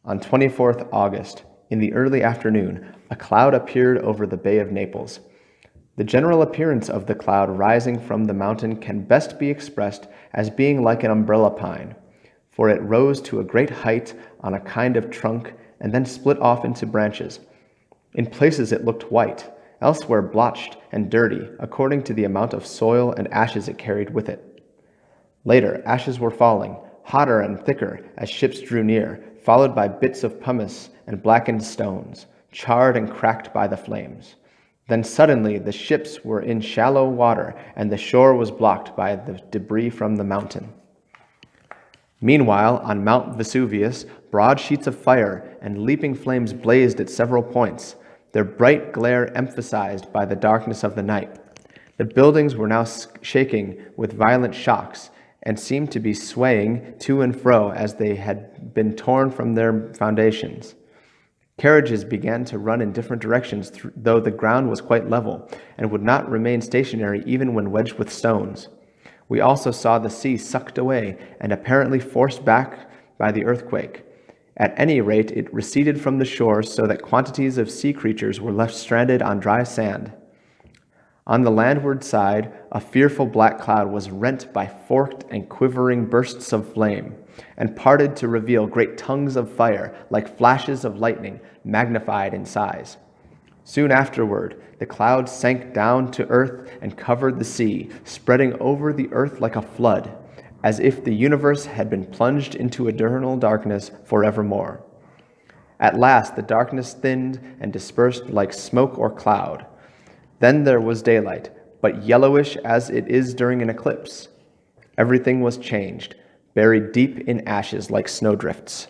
On 24th August, in the early afternoon, a cloud appeared over the Bay of Naples. The general appearance of the cloud rising from the mountain can best be expressed as being like an umbrella pine, for it rose to a great height on a kind of trunk and then split off into branches. In places it looked white, elsewhere blotched and dirty, according to the amount of soil and ashes it carried with it. Later, ashes were falling, hotter and thicker as ships drew near, followed by bits of pumice and blackened stones, charred and cracked by the flames. Then suddenly the ships were in shallow water, and the shore was blocked by the debris from the mountain. Meanwhile, on Mount Vesuvius, broad sheets of fire and leaping flames blazed at several points, their bright glare emphasized by the darkness of the night. The buildings were now shaking with violent shocks, and seemed to be swaying to and fro as they had been torn from their foundations. Carriages began to run in different directions, though the ground was quite level, and would not remain stationary even when wedged with stones. We also saw the sea sucked away and apparently forced back by the earthquake. At any rate, it receded from the shore so that quantities of sea creatures were left stranded on dry sand. On the landward side, a fearful black cloud was rent by forked and quivering bursts of flame, and parted to reveal great tongues of fire, like flashes of lightning, magnified in size. Soon afterward, the cloud sank down to earth and covered the sea, spreading over the earth like a flood, as if the universe had been plunged into eternal darkness forevermore. At last, the darkness thinned and dispersed like smoke or cloud. Then there was daylight, but yellowish as it is during an eclipse. Everything was changed, buried deep in ashes like snowdrifts.